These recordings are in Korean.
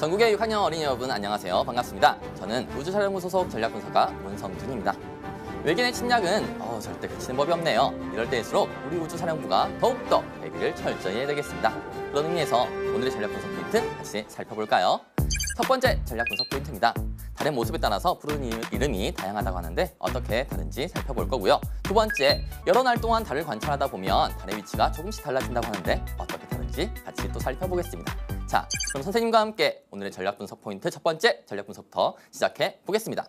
전국의 6학년 어린이 여러분 안녕하세요. 반갑습니다. 저는 우주사령부 소속 전략분석가 문성준입니다. 외계인의 침략은 절대 그치는 법이 없네요. 이럴 때일수록 우리 우주사령부가 더욱더 대비를 철저히 해야 되겠습니다. 그런 의미에서 오늘의 전략분석 포인트 같이 살펴볼까요? 첫 번째 전략분석 포인트입니다. 달의 모습에 따라서 부르는 이름이 다양하다고 하는데 어떻게 다른지 살펴볼 거고요. 두 번째, 여러 날 동안 달을 관찰하다 보면 달의 위치가 조금씩 달라진다고 하는데 어떻게 다른지 같이 또 살펴보겠습니다. 자, 그럼 선생님과 함께 오늘의 전략 분석 포인트 첫 번째 전략 분석부터 시작해 보겠습니다.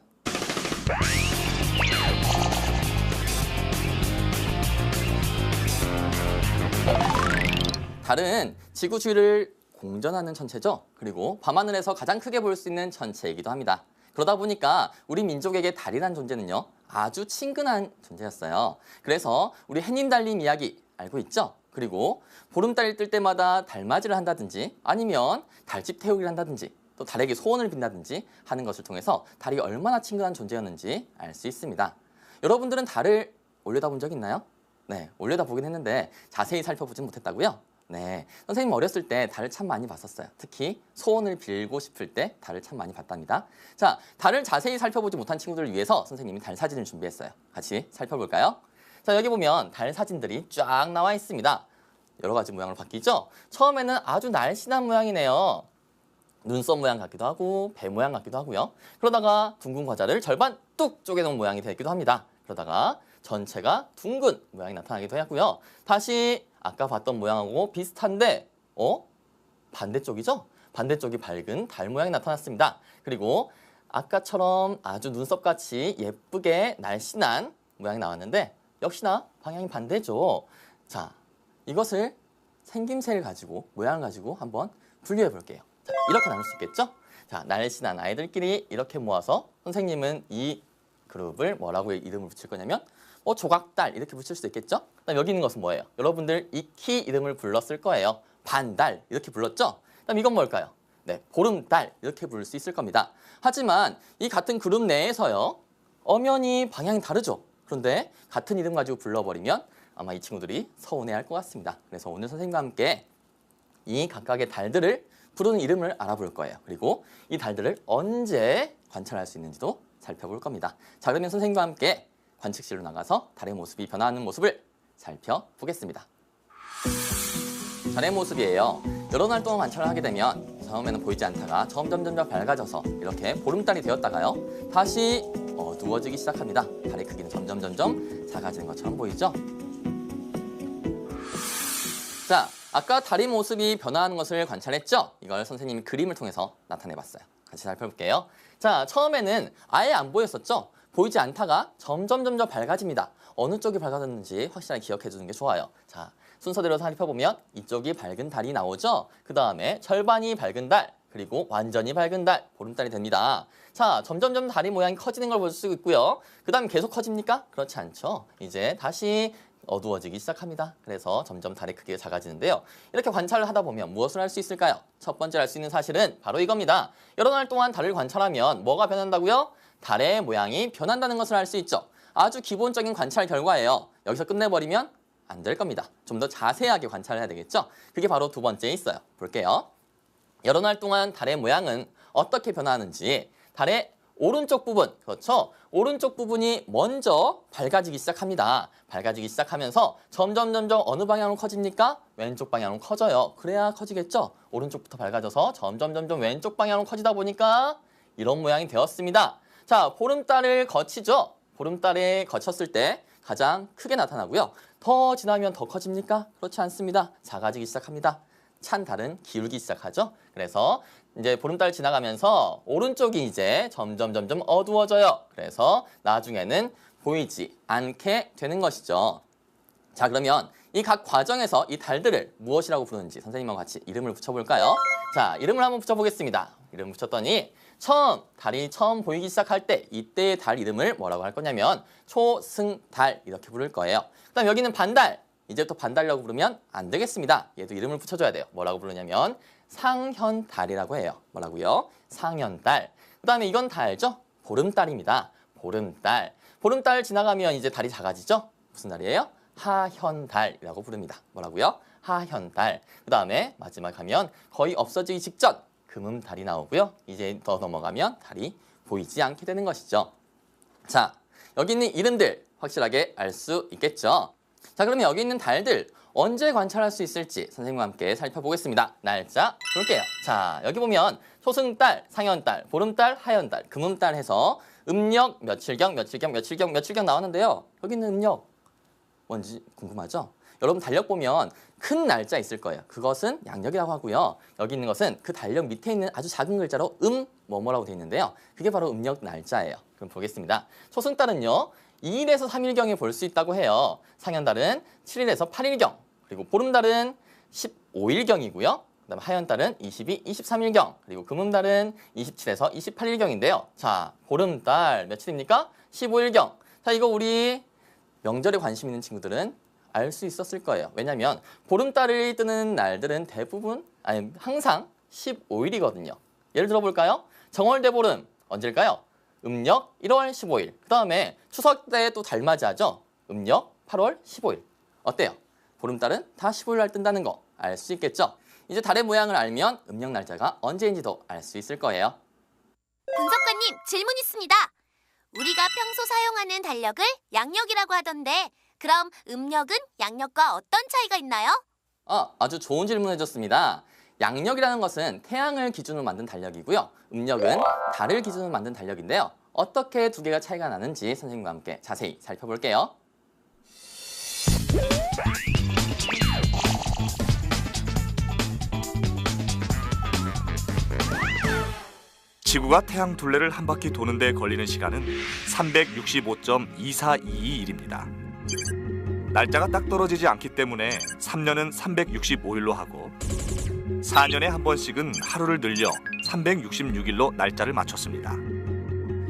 달은 지구 주위를 공전하는 천체죠. 그리고 밤하늘에서 가장 크게 볼 수 있는 천체이기도 합니다. 그러다 보니까 우리 민족에게 달이란 존재는요, 아주 친근한 존재였어요. 그래서 우리 해님 달님 이야기 알고 있죠? 그리고 보름달이 뜰 때마다 달맞이를 한다든지 아니면 달집 태우기를 한다든지 또 달에게 소원을 빈다든지 하는 것을 통해서 달이 얼마나 친근한 존재였는지 알 수 있습니다. 여러분들은 달을 올려다본 적 있나요? 네, 올려다보긴 했는데 자세히 살펴보진 못했다고요? 네, 선생님 어렸을 때 달을 참 많이 봤었어요. 특히 소원을 빌고 싶을 때 달을 참 많이 봤답니다. 자, 달을 자세히 살펴보지 못한 친구들을 위해서 선생님이 달 사진을 준비했어요. 같이 살펴볼까요? 자, 여기 보면 달 사진들이 쫙 나와 있습니다. 여러 가지 모양으로 바뀌죠? 처음에는 아주 날씬한 모양이네요. 눈썹 모양 같기도 하고 배 모양 같기도 하고요. 그러다가 둥근 과자를 절반 뚝 쪼개놓은 모양이 되기도 합니다. 그러다가 전체가 둥근 모양이 나타나기도 하고요. 다시 아까 봤던 모양하고 비슷한데 반대쪽이죠? 반대쪽이 밝은 달 모양이 나타났습니다. 그리고 아까처럼 아주 눈썹같이 예쁘게 날씬한 모양이 나왔는데 역시나 방향이 반대죠. 자, 이것을 생김새를 가지고 모양을 가지고 한번 분류해 볼게요. 자, 이렇게 나눌 수 있겠죠? 자, 날씬한 아이들끼리 이렇게 모아서 선생님은 이 그룹을 뭐라고 이름을 붙일 거냐면 조각달 이렇게 붙일 수 있겠죠? 그다음 여기 있는 것은 뭐예요? 여러분들 익히 이름을 불렀을 거예요. 반달 이렇게 불렀죠? 그다음 이건 뭘까요? 네, 보름달 이렇게 부를 수 있을 겁니다. 하지만 이 같은 그룹 내에서요, 엄연히 방향이 다르죠? 그런데 같은 이름 가지고 불러버리면 아마 이 친구들이 서운해할 것 같습니다. 그래서 오늘 선생님과 함께 이 각각의 달들을 부르는 이름을 알아볼 거예요. 그리고 이 달들을 언제 관찰할 수 있는지도 살펴볼 겁니다. 자, 그러면 선생님과 함께 관측실로 나가서 달의 모습이 변화하는 모습을 살펴보겠습니다. 달의 모습이에요. 여러 날 동안 관찰을 하게 되면 처음에는 보이지 않다가 점점 밝아져서 이렇게 보름달이 되었다가요, 다시 어두워지기 시작합니다. 달의 크기는 점점 작아지는 것처럼 보이죠? 자, 아까 달의 모습이 변화하는 것을 관찰했죠? 이걸 선생님이 그림을 통해서 나타내봤어요. 같이 살펴볼게요. 자, 처음에는 아예 안 보였었죠? 보이지 않다가 점점 밝아집니다. 어느 쪽이 밝아졌는지 확실하게 기억해 주는 게 좋아요. 자, 순서대로 살펴보면 이쪽이 밝은 달이 나오죠? 그 다음에 절반이 밝은 달, 그리고 완전히 밝은 달, 보름달이 됩니다. 자, 점점 달이 모양이 커지는 걸 볼 수 있고요. 그 다음 계속 커집니까? 그렇지 않죠. 이제 다시 어두워지기 시작합니다. 그래서 점점 달의 크기가 작아지는데요. 이렇게 관찰을 하다 보면 무엇을 할 수 있을까요? 첫 번째 알 수 있는 사실은 바로 이겁니다. 여러 날 동안 달을 관찰하면 뭐가 변한다고요? 달의 모양이 변한다는 것을 알 수 있죠. 아주 기본적인 관찰 결과예요. 여기서 끝내버리면 안 될 겁니다. 좀 더 자세하게 관찰을 해야 되겠죠. 그게 바로 두 번째에 있어요. 볼게요. 여러 날 동안 달의 모양은 어떻게 변화하는지 달의 오른쪽 부분, 그렇죠? 오른쪽 부분이 먼저 밝아지기 시작합니다. 밝아지기 시작하면서 점점 어느 방향으로 커집니까? 왼쪽 방향으로 커져요. 그래야 커지겠죠? 오른쪽부터 밝아져서 점점 왼쪽 방향으로 커지다 보니까 이런 모양이 되었습니다. 자, 보름달을 거치죠? 보름달에 거쳤을 때 가장 크게 나타나고요. 더 지나면 더 커집니까? 그렇지 않습니다. 작아지기 시작합니다. 찬 달은 기울기 시작하죠. 그래서 이제 보름달 지나가면서 오른쪽이 이제 점점 어두워져요. 그래서 나중에는 보이지 않게 되는 것이죠. 자, 그러면 이 각 과정에서 이 달들을 무엇이라고 부르는지 선생님과 같이 이름을 붙여볼까요? 자, 이름을 한번 붙여보겠습니다. 이름 붙였더니 달이 처음 보이기 시작할 때 이때의 달 이름을 뭐라고 할 거냐면 초승달 이렇게 부를 거예요. 그 다음 여기는 반달. 이제부터 반달이라고 부르면 안 되겠습니다. 얘도 이름을 붙여줘야 돼요. 뭐라고 부르냐면 상현달이라고 해요. 뭐라고요? 상현달. 그 다음에 이건 다 알죠? 보름달입니다. 보름달. 보름달 지나가면 이제 달이 작아지죠? 무슨 달이에요? 하현달이라고 부릅니다. 뭐라고요? 하현달. 그 다음에 마지막 하면 거의 없어지기 직전 금음달이 나오고요. 이제 더 넘어가면 달이 보이지 않게 되는 것이죠. 자, 여기 있는 이름들 확실하게 알 수 있겠죠? 자, 그러면 여기 있는 달들 언제 관찰할 수 있을지 선생님과 함께 살펴보겠습니다. 날짜 볼게요. 자, 여기 보면 초승달, 상현달, 보름달, 하현달, 금음달 해서 음력 며칠경, 며칠경, 며칠경, 며칠경 나왔는데요. 여기 있는 음력 뭔지 궁금하죠? 여러분 달력 보면 큰 날짜 있을 거예요. 그것은 양력이라고 하고요. 여기 있는 것은 그 달력 밑에 있는 아주 작은 글자로 뭐뭐라고 되어 있는데요. 그게 바로 음력 날짜예요. 그럼 보겠습니다. 초승달은요. 2일에서 3일경에 볼 수 있다고 해요. 상현달은 7일에서 8일경, 그리고 보름달은 15일경이고요. 그다음에 하현달은 22, 23일경, 그리고 금음달은 27에서 28일경인데요. 자, 보름달 며칠입니까? 15일경. 자, 이거 우리 명절에 관심 있는 친구들은 알 수 있었을 거예요. 왜냐하면 보름달이 뜨는 날들은 대부분, 아니 항상 15일이거든요. 예를 들어 볼까요? 정월대보름 언제일까요? 음력 1월 15일. 그 다음에 추석 때 또 달 맞이하죠? 음력 8월 15일. 어때요? 보름달은 다 15일 날 뜬다는 거 알 수 있겠죠? 이제 달의 모양을 알면 음력 날짜가 언제인지도 알 수 있을 거예요. 분석가님, 질문 있습니다. 우리가 평소 사용하는 달력을 양력이라고 하던데 그럼 음력은 양력과 어떤 차이가 있나요? 아주 좋은 질문 해줬습니다. 양력이라는 것은 태양을 기준으로 만든 달력이고요. 음력은 달을 기준으로 만든 달력인데요. 어떻게 두 개가 차이가 나는지 선생님과 함께 자세히 살펴볼게요. 지구가 태양 둘레를 한 바퀴 도는 데 걸리는 시간은 365.2422일입니다. 날짜가 딱 떨어지지 않기 때문에 3년은 365일로 하고 4년에 한 번씩은 하루를 늘려 366일로 날짜를 맞췄습니다.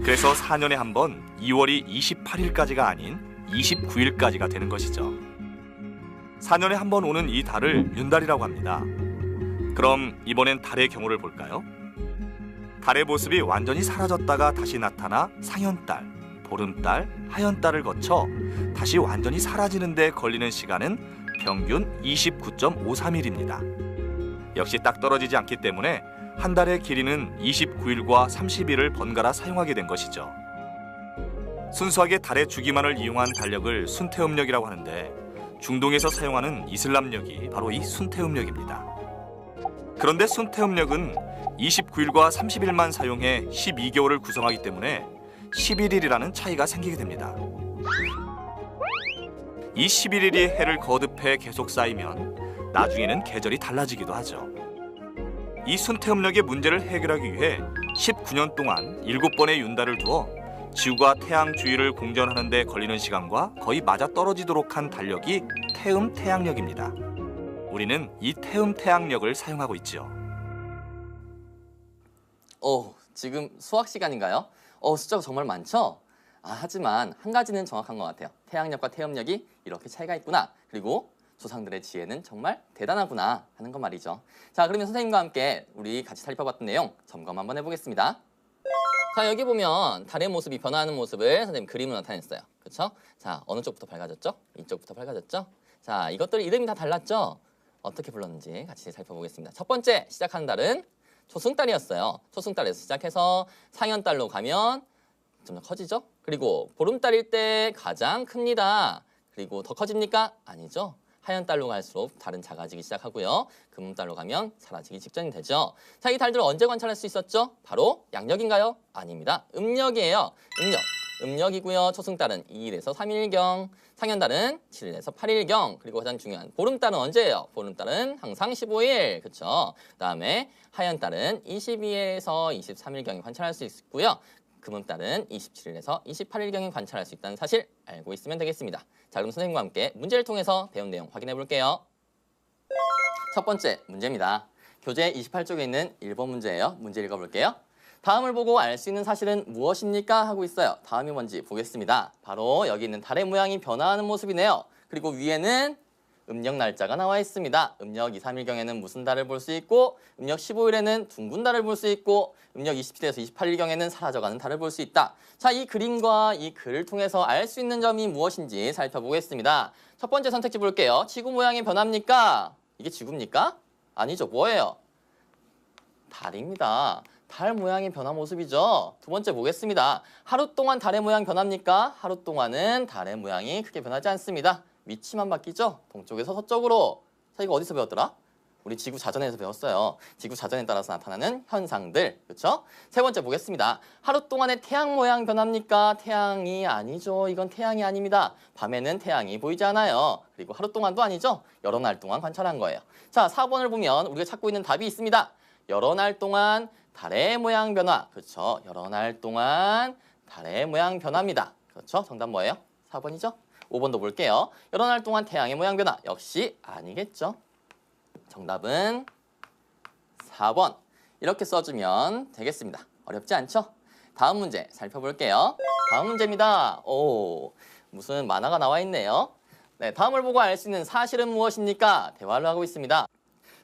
그래서 4년에 한 번 2월이 28일까지가 아닌 29일까지가 되는 것이죠. 4년에 한 번 오는 이 달을 윤달이라고 합니다. 그럼 이번엔 달의 경우를 볼까요? 달의 모습이 완전히 사라졌다가 다시 나타나 상현달, 보름달, 하현달을 거쳐 다시 완전히 사라지는 데 걸리는 시간은 평균 29.53일입니다. 역시 딱 떨어지지 않기 때문에 한 달의 길이는 29일과 30일을 번갈아 사용하게 된 것이죠. 순수하게 달의 주기만을 이용한 달력을 순태음력이라고 하는데 중동에서 사용하는 이슬람력이 바로 이 순태음력입니다. 그런데 순태음력은 29일과 30일만 사용해 12개월을 구성하기 때문에 11일이라는 차이가 생기게 됩니다. 이 11일이 해를 거듭해 계속 쌓이면 나중에는 계절이 달라지기도 하죠. 이 순태음력의 문제를 해결하기 위해 19년 동안 7번의 윤달을 두어 지구가 태양 주위를 공전하는 데 걸리는 시간과 거의 맞아떨어지도록 한 달력이 태음태양력입니다. 우리는 이 태음태양력을 사용하고 있죠. 지금 수학 시간인가요? 숫자가 정말 많죠? 하지만 한 가지는 정확한 것 같아요. 태양력과 태음력이 이렇게 차이가 있구나. 그리고 조상들의 지혜는 정말 대단하구나 하는 것 말이죠. 자, 그러면 선생님과 함께 우리 같이 살펴봤던 내용 점검 한번 해보겠습니다. 자, 여기 보면 달의 모습이 변화하는 모습을 선생님 그림으로 나타냈어요. 그렇죠? 자, 어느 쪽부터 밝아졌죠? 이쪽부터 밝아졌죠? 자, 이것들 이름이 다 달랐죠? 어떻게 불렀는지 같이 살펴보겠습니다. 첫 번째 시작하는 달은 초승달이었어요. 초승달에서 시작해서 상현달로 가면 점점 커지죠? 그리고 보름달일 때 가장 큽니다. 그리고 더 커집니까? 아니죠. 하현달로 갈수록 달은 작아지기 시작하고요. 금음달로 가면 사라지기 직전이 되죠. 자, 이 달들을 언제 관찰할 수 있었죠? 바로 양력인가요? 아닙니다. 음력이에요. 음력이고요. 초승달은 2일에서 3일경, 상현달은 7일에서 8일경, 그리고 가장 중요한 보름달은 언제예요? 보름달은 항상 15일, 그렇죠? 그다음에 하현달은 22일에서 23일경에 관찰할 수 있고요. 금음달은 27일에서 28일경에 관찰할 수 있다는 사실 알고 있으면 되겠습니다. 자, 그럼 선생님과 함께 문제를 통해서 배운 내용 확인해 볼게요. 첫 번째 문제입니다. 교재 28쪽에 있는 1번 문제예요. 문제 읽어볼게요. 다음을 보고 알 수 있는 사실은 무엇입니까? 하고 있어요. 다음이 뭔지 보겠습니다. 바로 여기 있는 달의 모양이 변화하는 모습이네요. 그리고 위에는 음력 날짜가 나와 있습니다. 음력 2, 3일경에는 무슨 달을 볼 수 있고 음력 15일에는 둥근 달을 볼 수 있고 음력 27일에서 28일경에는 사라져가는 달을 볼 수 있다. 자, 이 그림과 이 글을 통해서 알 수 있는 점이 무엇인지 살펴보겠습니다. 첫 번째 선택지 볼게요. 지구 모양이 변합니까? 이게 지구입니까? 아니죠. 뭐예요? 달입니다. 달 모양의 변화 모습이죠. 두 번째 보겠습니다. 하루 동안 달의 모양 변합니까? 하루 동안은 달의 모양이 크게 변하지 않습니다. 위치만 바뀌죠? 동쪽에서 서쪽으로. 자, 이거 어디서 배웠더라? 우리 지구 자전에서 배웠어요. 지구 자전에 따라서 나타나는 현상들. 그렇죠? 세 번째 보겠습니다. 하루 동안의 태양 모양 변합니까? 태양이 아니죠. 이건 태양이 아닙니다. 밤에는 태양이 보이지 않아요. 그리고 하루 동안도 아니죠. 여러 날 동안 관찰한 거예요. 자, 4번을 보면 우리가 찾고 있는 답이 있습니다. 여러 날 동안 달의 모양 변화. 그렇죠? 여러 날 동안 달의 모양 변화입니다. 그렇죠? 정답 뭐예요? 4번이죠? 5번도 볼게요. 여러 날 동안 태양의 모양 변화. 역시 아니겠죠? 정답은 4번. 이렇게 써주면 되겠습니다. 어렵지 않죠? 다음 문제 살펴볼게요. 다음 문제입니다. 오, 무슨 만화가 나와 있네요. 네, 다음을 보고 알 수 있는 사실은 무엇입니까? 대화를 하고 있습니다.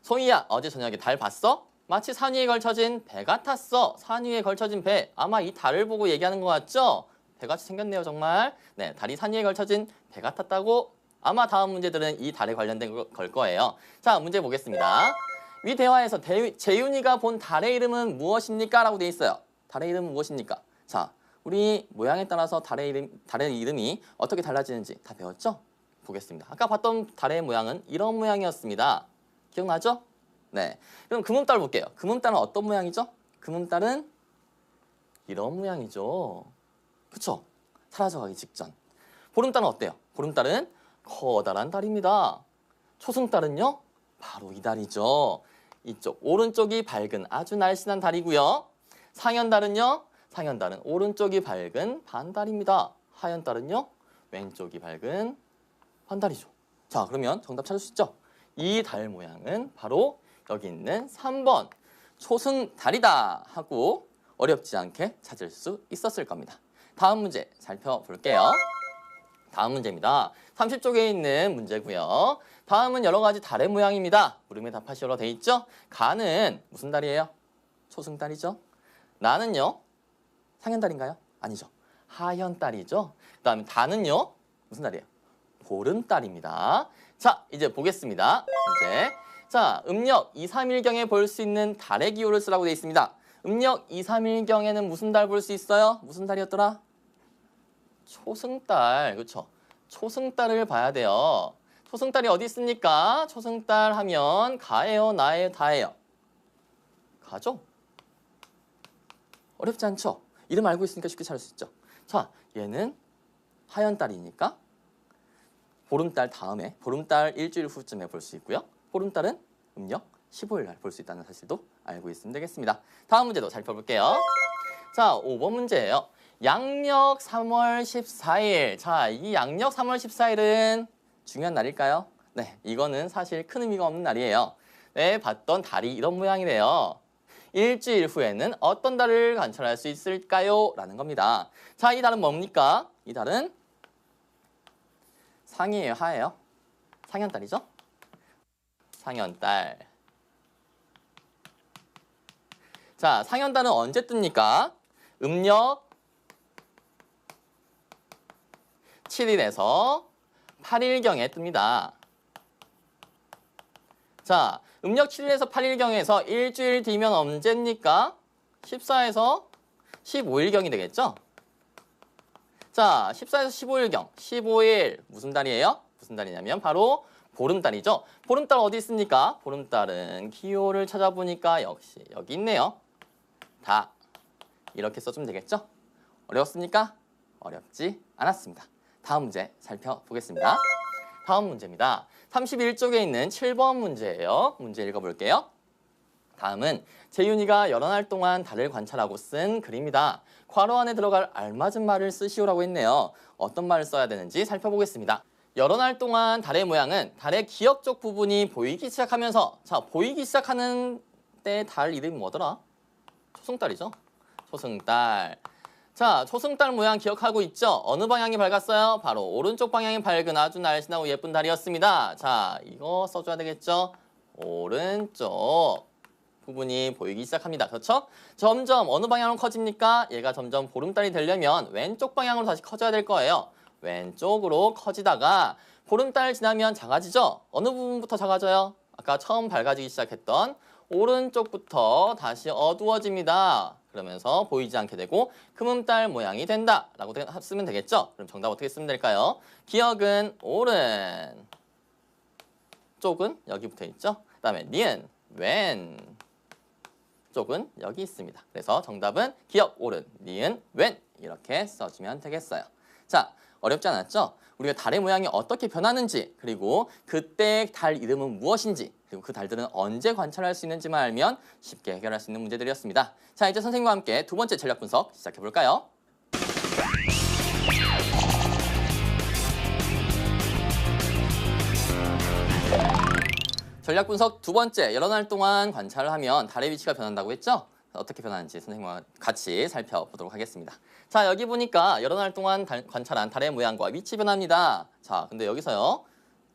소희야, 어제 저녁에 달 봤어? 마치 산 위에 걸쳐진 배 같았어. 산 위에 걸쳐진 배. 아마 이 달을 보고 얘기하는 것 같죠? 배같이 생겼네요, 정말. 네, 달이 산 위에 걸쳐진 배 같았다고. 아마 다음 문제들은 이 달에 관련된 걸 거예요. 자, 문제 보겠습니다. 위 대화에서 재윤이가 본 달의 이름은 무엇입니까? 라고 돼 있어요. 달의 이름은 무엇입니까? 자, 우리 모양에 따라서 달의 이름이 어떻게 달라지는지 다 배웠죠? 보겠습니다. 아까 봤던 달의 모양은 이런 모양이었습니다. 기억나죠? 네. 그럼 금음달 볼게요. 금음달은 어떤 모양이죠? 금음달은 이런 모양이죠. 그쵸? 사라져가기 직전. 보름달은 어때요? 보름달은 커다란 달입니다. 초승달은요? 바로 이 달이죠. 이쪽 오른쪽이 밝은 아주 날씬한 달이고요. 상현달은요? 상현달은 오른쪽이 밝은 반달입니다. 하현달은요? 왼쪽이 밝은 반달이죠. 자, 그러면 정답 찾을 수 있죠? 이 달 모양은 바로 여기 있는 3번 초승달이다 하고 어렵지 않게 찾을 수 있었을 겁니다. 다음 문제 살펴볼게요. 다음 문제입니다. 30쪽에 있는 문제고요. 다음은 여러 가지 달의 모양입니다. 물음에 답하시오로 돼 있죠? 가는 무슨 달이에요? 초승달이죠. 나는요? 상현달인가요? 아니죠. 하현달이죠. 그 다음에 다는요? 무슨 달이에요? 보름달입니다. 자, 이제 보겠습니다. 문제. 자, 음력 2, 3일경에 볼 수 있는 달의 기호를 쓰라고 돼 있습니다. 음력 2, 3일경에는 무슨 달 볼 수 있어요? 무슨 달이었더라? 초승달. 그렇죠? 초승달을 봐야 돼요. 초승달이 어디 있습니까? 초승달 하면 가예요, 나예요, 다예요? 가죠? 어렵지 않죠? 이름 알고 있으니까 쉽게 찾을 수 있죠. 자, 얘는 하현달이니까 보름달 다음에 보름달 일주일 후쯤에 볼 수 있고요. 보름달은 음력 15일 날 볼 수 있다는 사실도 알고 있으면 되겠습니다. 다음 문제도 살펴볼게요. 자, 5번 문제예요. 양력 3월 14일. 자, 이 양력 3월 14일은 중요한 날일까요? 네, 이거는 사실 큰 의미가 없는 날이에요. 네, 봤던 달이 이런 모양이래요. 일주일 후에는 어떤 달을 관찰할 수 있을까요? 라는 겁니다. 자, 이 달은 뭡니까? 이 달은 상이에요, 하예요? 상현달이죠? 상현달. 자, 상현달은 언제 뜹니까? 음력 7일에서 8일경에 뜹니다. 자, 음력 7일에서 8일경에서 일주일 뒤면 언제입니까? 14에서 15일경이 되겠죠? 자, 14에서 15일경. 15일 무슨 달이에요? 무슨 달이냐면 바로 보름달이죠. 보름달 어디 있습니까? 보름달은 기호를 찾아보니까 역시 여기 있네요. 다 이렇게 써주면 되겠죠? 어려웠습니까? 어렵지 않았습니다. 다음 문제 살펴보겠습니다. 다음 문제입니다. 31쪽에 있는 7번 문제예요. 문제 읽어볼게요. 다음은 재윤이가 여러 날 동안 달을 관찰하고 쓴 글입니다. 괄호 안에 들어갈 알맞은 말을 쓰시오라고 했네요. 어떤 말을 써야 되는지 살펴보겠습니다. 여러 날 동안 달의 모양은 달의 기역 쪽 부분이 보이기 시작하면서, 자, 보이기 시작하는 때 달 이름이 뭐더라? 초승달이죠. 초승달. 자, 초승달 모양 기억하고 있죠? 어느 방향이 밝았어요? 바로 오른쪽 방향이 밝은 아주 날씬하고 예쁜 달이었습니다. 자, 이거 써줘야 되겠죠? 오른쪽 부분이 보이기 시작합니다. 그렇죠? 점점 어느 방향으로 커집니까? 얘가 점점 보름달이 되려면 왼쪽 방향으로 다시 커져야 될 거예요. 왼쪽으로 커지다가 보름달 지나면 작아지죠? 어느 부분부터 작아져요? 아까 처음 밝아지기 시작했던 오른쪽부터 다시 어두워집니다. 그러면서 보이지 않게 되고 금음달 모양이 된다라고 쓰면 되겠죠? 그럼 정답 어떻게 쓰면 될까요? 기억은 오른, 쪽은 여기 붙어 있죠? 그다음에 니은, 왼, 쪽은 여기 있습니다. 그래서 정답은 기억 오른, 니은, 왼 이렇게 써주면 되겠어요. 자, 어렵지 않았죠? 우리가 달의 모양이 어떻게 변하는지, 그리고 그때 달 이름은 무엇인지, 그리고 그 달들은 언제 관찰할 수 있는지만 알면 쉽게 해결할 수 있는 문제들이었습니다. 자, 이제 선생님과 함께 두 번째 전략 분석 시작해 볼까요? 전략 분석 두 번째, 여러 날 동안 관찰을 하면 달의 위치가 변한다고 했죠? 어떻게 변하는지 선생님과 같이 살펴보도록 하겠습니다. 자, 여기 보니까 여러 날 동안 관찰한 달의 모양과 위치 변합니다. 자, 근데 여기서요,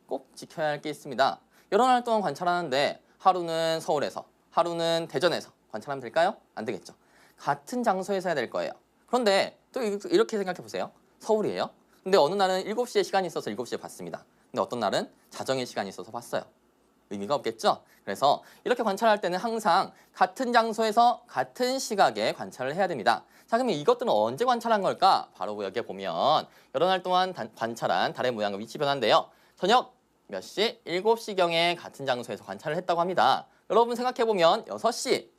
꼭 지켜야 할 게 있습니다. 여러 날 동안 관찰하는데 하루는 서울에서, 하루는 대전에서 관찰하면 될까요? 안 되겠죠. 같은 장소에서 해야 될 거예요. 그런데 또 이렇게 생각해 보세요. 서울이에요. 근데 어느 날은 7시에 시간이 있어서 7시에 봤습니다. 근데 어떤 날은 자정에 시간이 있어서 봤어요. 의미가 없겠죠? 그래서 이렇게 관찰할 때는 항상 같은 장소에서 같은 시각에 관찰을 해야 됩니다. 자, 그러면 이것들은 언제 관찰한 걸까? 바로 여기에 보면 여러 날 동안 관찰한 달의 모양과 위치 변화인데요. 저녁 몇 시? 7시경에 같은 장소에서 관찰을 했다고 합니다. 여러분 생각해보면 6시,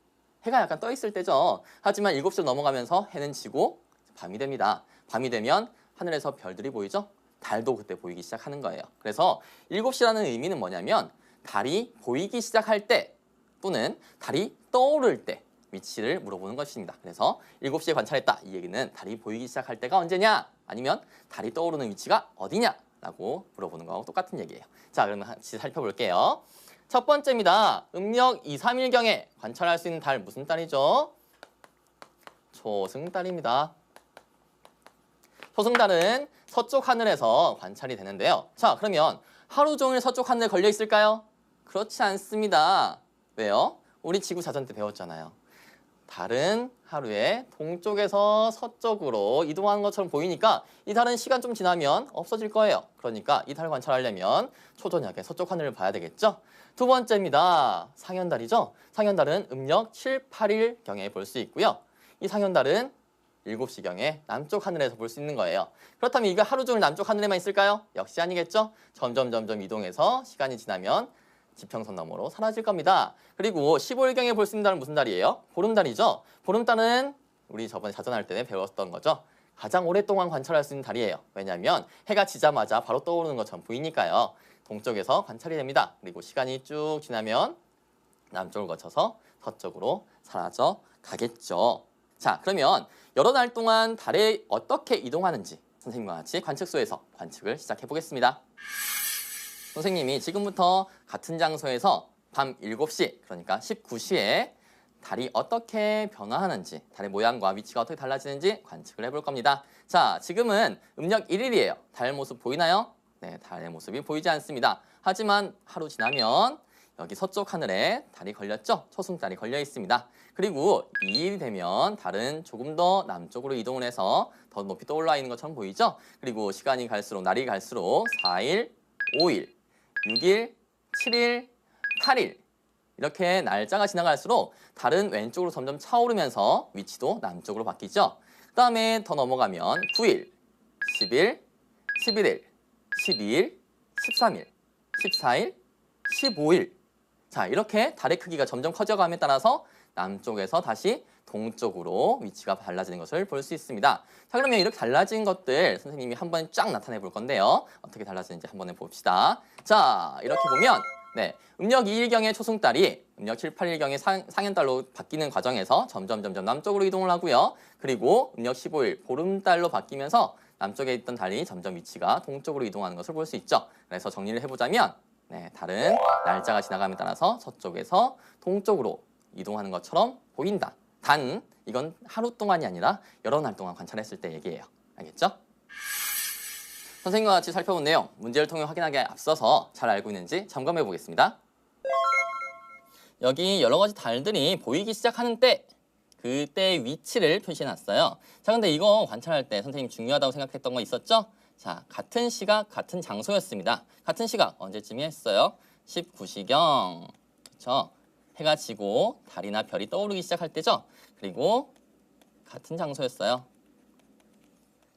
해가 약간 떠 있을 때죠. 하지만 7시를 넘어가면서 해는 지고 밤이 됩니다. 밤이 되면 하늘에서 별들이 보이죠? 달도 그때 보이기 시작하는 거예요. 그래서 7시라는 의미는 뭐냐면 달이 보이기 시작할 때 또는 달이 떠오를 때 위치를 물어보는 것입니다. 그래서 7시에 관찰했다. 이 얘기는 달이 보이기 시작할 때가 언제냐? 아니면 달이 떠오르는 위치가 어디냐? 라고 물어보는 거하고 똑같은 얘기예요. 자, 그러면 같이 살펴볼게요. 첫 번째입니다. 음력 2, 3일경에 관찰할 수 있는 달 무슨 달이죠? 초승달입니다. 초승달은 서쪽 하늘에서 관찰이 되는데요. 자, 그러면 하루 종일 서쪽 하늘에 걸려 있을까요? 그렇지 않습니다. 왜요? 우리 지구 자전 때 배웠잖아요. 달은 하루에 동쪽에서 서쪽으로 이동하는 것처럼 보이니까 이 달은 시간 좀 지나면 없어질 거예요. 그러니까 이 달 관찰하려면 초저녁에 서쪽 하늘을 봐야 되겠죠? 두 번째입니다. 상현달이죠? 상현달은 음력 7, 8일경에 볼 수 있고요. 이 상현달은 7시경에 남쪽 하늘에서 볼 수 있는 거예요. 그렇다면 이게 하루 종일 남쪽 하늘에만 있을까요? 역시 아니겠죠? 점점 이동해서 시간이 지나면 지평선 너머로 사라질 겁니다. 그리고 15일경에 볼 수 있는 달은 무슨 달이에요? 보름달이죠? 보름달은 우리 저번에 자전할 때 배웠던 거죠. 가장 오랫동안 관찰할 수 있는 달이에요. 왜냐하면 해가 지자마자 바로 떠오르는 것처럼 보이니까요. 동쪽에서 관찰이 됩니다. 그리고 시간이 쭉 지나면 남쪽을 거쳐서 서쪽으로 사라져 가겠죠. 자, 그러면 여러 날 동안 달에 어떻게 이동하는지 선생님과 같이 관측소에서 관측을 시작해 보겠습니다. 선생님이 지금부터 같은 장소에서 밤 7시, 그러니까 19시에 달이 어떻게 변화하는지, 달의 모양과 위치가 어떻게 달라지는지 관측을 해볼 겁니다. 자, 지금은 음력 1일이에요. 달 모습 보이나요? 네, 달의 모습이 보이지 않습니다. 하지만 하루 지나면 여기 서쪽 하늘에 달이 걸렸죠? 초승달이 걸려 있습니다. 그리고 2일이 되면 달은 조금 더 남쪽으로 이동을 해서 더 높이 떠올라 있는 것처럼 보이죠? 그리고 시간이 갈수록, 날이 갈수록 4일, 5일, 6일, 7일, 8일 이렇게 날짜가 지나갈수록 달은 왼쪽으로 점점 차오르면서 위치도 남쪽으로 바뀌죠. 그 다음에 더 넘어가면 9일, 10일, 11일, 12일, 13일, 14일, 15일. 자, 이렇게 달의 크기가 점점 커져감에 따라서 남쪽에서 다시 동쪽으로 위치가 달라지는 것을 볼 수 있습니다. 자, 그러면 이렇게 달라진 것들 선생님이 한번 쫙 나타내 볼 건데요. 어떻게 달라지는지 한번 해봅시다. 자, 이렇게 보면 네, 음력 2일경의 초승달이 음력 7, 8일경의 상현달로 바뀌는 과정에서 점점 남쪽으로 이동을 하고요. 그리고 음력 15일 보름달로 바뀌면서 남쪽에 있던 달이 점점 위치가 동쪽으로 이동하는 것을 볼 수 있죠. 그래서 정리를 해보자면 네, 달은 날짜가 지나감에 따라서 서쪽에서 동쪽으로 이동하는 것처럼 보인다. 단, 이건 하루 동안이 아니라 여러 날 동안 관찰했을 때 얘기예요. 알겠죠? 선생님과 같이 살펴본 내용, 문제를 통해 확인하기에 앞서서 잘 알고 있는지 점검해 보겠습니다. 여기 여러 가지 달들이 보이기 시작하는 때, 그때 위치를 표시해 놨어요. 자, 근데 이거 관찰할 때 선생님 중요하다고 생각했던 거 있었죠? 자, 같은 시각, 같은 장소였습니다. 같은 시각 언제쯤이 했어요? 19시경. 그렇죠? 해가 지고 달이나 별이 떠오르기 시작할 때죠. 그리고 같은 장소였어요.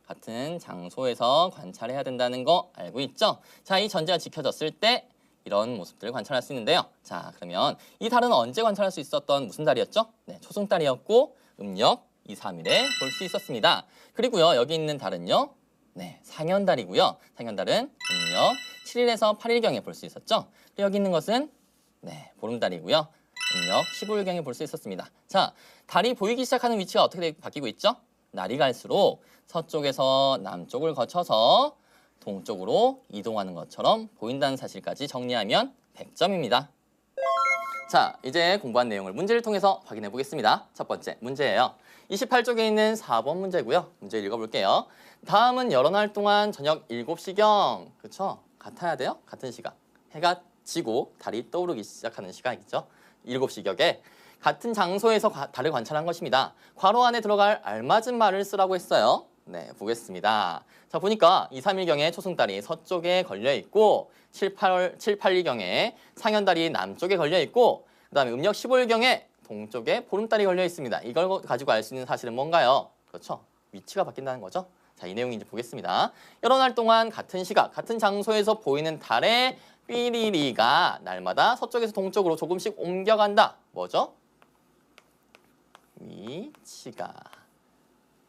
같은 장소에서 관찰해야 된다는 거 알고 있죠? 자, 이 전제가 지켜졌을 때 이런 모습들을 관찰할 수 있는데요. 자, 그러면 이 달은 언제 관찰할 수 있었던 무슨 달이었죠? 네, 초승달이었고 음력 2, 3일에 볼 수 있었습니다. 그리고요, 여기 있는 달은요. 네, 상현달이고요. 상현달은 음력 7일에서 8일경에 볼 수 있었죠. 그리고 여기 있는 것은 네, 보름달이고요. 음력 15일경에 볼 수 있었습니다. 자, 달이 보이기 시작하는 위치가 어떻게 바뀌고 있죠? 날이 갈수록 서쪽에서 남쪽을 거쳐서 동쪽으로 이동하는 것처럼 보인다는 사실까지 정리하면 100점입니다. 자, 이제 공부한 내용을 문제를 통해서 확인해 보겠습니다. 첫 번째 문제예요. 28쪽에 있는 4번 문제고요. 문제 읽어볼게요. 다음은 여러 날 동안 저녁 7시경, 그렇죠? 같아야 돼요? 같은 시각. 해가 지고 달이 떠오르기 시작하는 시각이죠. 7시경에 같은 장소에서 달을 관찰한 것입니다. 괄호 안에 들어갈 알맞은 말을 쓰라고 했어요. 네, 보겠습니다. 자, 보니까 2, 3일경에 초승달이 서쪽에 걸려있고 7, 8일경에 상현달이 남쪽에 걸려있고 그 다음에 음력 15일경에 동쪽에 보름달이 걸려있습니다. 이걸 가지고 알 수 있는 사실은 뭔가요? 그렇죠. 위치가 바뀐다는 거죠. 자, 이 내용인지 보겠습니다. 여러 날 동안 같은 시각, 같은 장소에서 보이는 달의 삐리리가 날마다 서쪽에서 동쪽으로 조금씩 옮겨간다. 뭐죠? 위치가.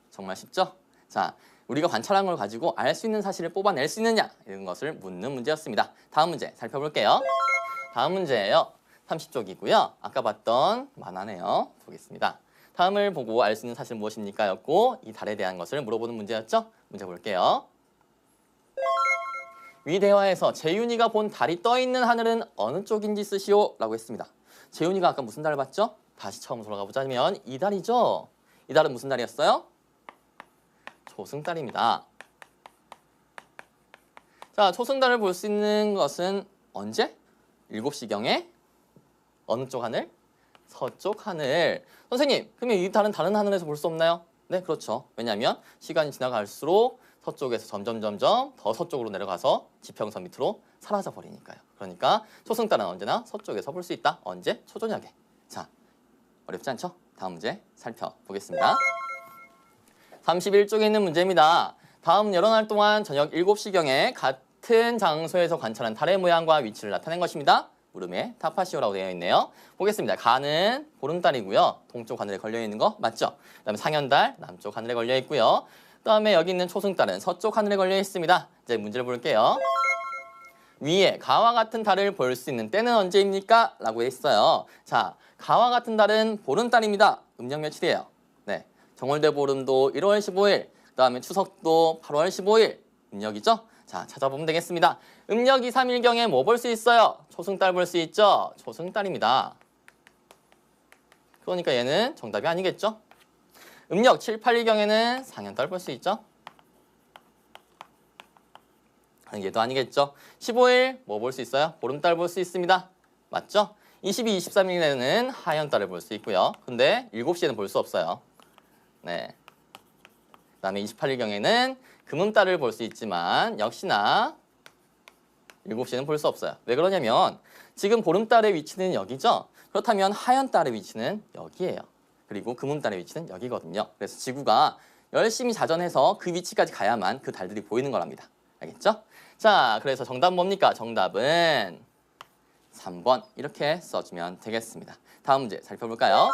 정말 쉽죠? 자, 우리가 관찰한 걸 가지고 알 수 있는 사실을 뽑아낼 수 있느냐 이런 것을 묻는 문제였습니다. 다음 문제 살펴볼게요. 다음 문제예요. 30쪽이고요. 아까 봤던 만화네요. 보겠습니다. 다음을 보고 알 수 있는 사실은 무엇입니까? 였고 이 달에 대한 것을 물어보는 문제였죠. 문제 볼게요. 위 대화에서 재윤이가 본 달이 떠있는 하늘은 어느 쪽인지 쓰시오 라고 했습니다. 재윤이가 아까 무슨 달을 봤죠? 다시 처음 돌아가 보자면 이 달이죠. 이 달은 무슨 달이었어요? 초승달입니다. 자, 초승달을 볼 수 있는 것은 언제? 7시경에 어느 쪽 하늘? 서쪽 하늘. 선생님, 그러면 이 달은 다른 하늘에서 볼 수 없나요? 네, 그렇죠. 왜냐하면 시간이 지나갈수록 서쪽에서 점점 더 서쪽으로 내려가서 지평선 밑으로 사라져 버리니까요. 그러니까 초승달은 언제나 서쪽에서 볼 수 있다. 언제? 초저녁에. 자, 어렵지 않죠? 다음 문제 살펴보겠습니다. 31쪽에 있는 문제입니다. 다음 여러 날 동안 저녁 7시경에 같은 장소에서 관찰한 달의 모양과 위치를 나타낸 것입니다. 물음에 답하시오라고 되어 있네요. 보겠습니다. 가는 보름달이고요. 동쪽 하늘에 걸려있는 거 맞죠? 그 다음에 상현달 남쪽 하늘에 걸려있고요. 그 다음에 여기 있는 초승달은 서쪽 하늘에 걸려있습니다. 이제 문제를 볼게요. 위에 가와 같은 달을 볼 수 있는 때는 언제입니까? 라고 했어요. 자, 가와 같은 달은 보름달입니다. 음력 며칠이에요? 네, 정월대보름도 1월 15일, 그 다음에 추석도 8월 15일 음력이죠? 자, 찾아보면 되겠습니다. 음력 2, 3일경에 뭐 볼 수 있어요? 초승달 볼 수 있죠? 초승달입니다. 그러니까 얘는 정답이 아니겠죠? 음력 7, 8일경에는 상현달 볼 수 있죠? 얘도 아니겠죠? 15일 뭐 볼 수 있어요? 보름달 볼 수 있습니다. 맞죠? 22, 23일에는 하현달을 볼 수 있고요. 근데 7시에는 볼 수 없어요. 네. 그 다음에 28일경에는 금음달을 볼 수 있지만 역시나 7시에는 볼 수 없어요. 왜 그러냐면 지금 보름달의 위치는 여기죠? 그렇다면 하현달의 위치는 여기예요. 그리고 금음달의 위치는 여기거든요. 그래서 지구가 열심히 자전해서 그 위치까지 가야만 그 달들이 보이는 거랍니다. 알겠죠? 자, 그래서 정답은 뭡니까? 정답은 3번 이렇게 써주면 되겠습니다. 다음 문제 살펴볼까요?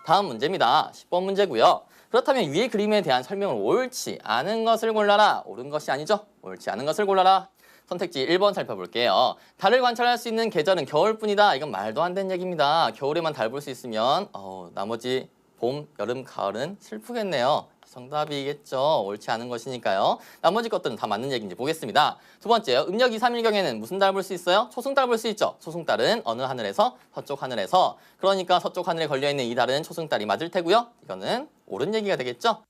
다음 문제입니다. 10번 문제고요. 그렇다면 위의 그림에 대한 설명을 옳지 않은 것을 골라라. 옳은 것이 아니죠? 옳지 않은 것을 골라라. 선택지 1번 살펴볼게요. 달을 관찰할 수 있는 계절은 겨울뿐이다. 이건 말도 안 되는 얘기입니다. 겨울에만 달 볼 수 있으면 나머지 봄, 여름, 가을은 슬프겠네요. 정답이겠죠. 옳지 않은 것이니까요. 나머지 것들은 다 맞는 얘기인지 보겠습니다. 두 번째요. 음력 2, 3일경에는 무슨 달 볼 수 있어요? 초승달 볼 수 있죠. 초승달은 어느 하늘에서? 서쪽 하늘에서. 그러니까 서쪽 하늘에 걸려있는 이 달은 초승달이 맞을 테고요. 이거는 옳은 얘기가 되겠죠.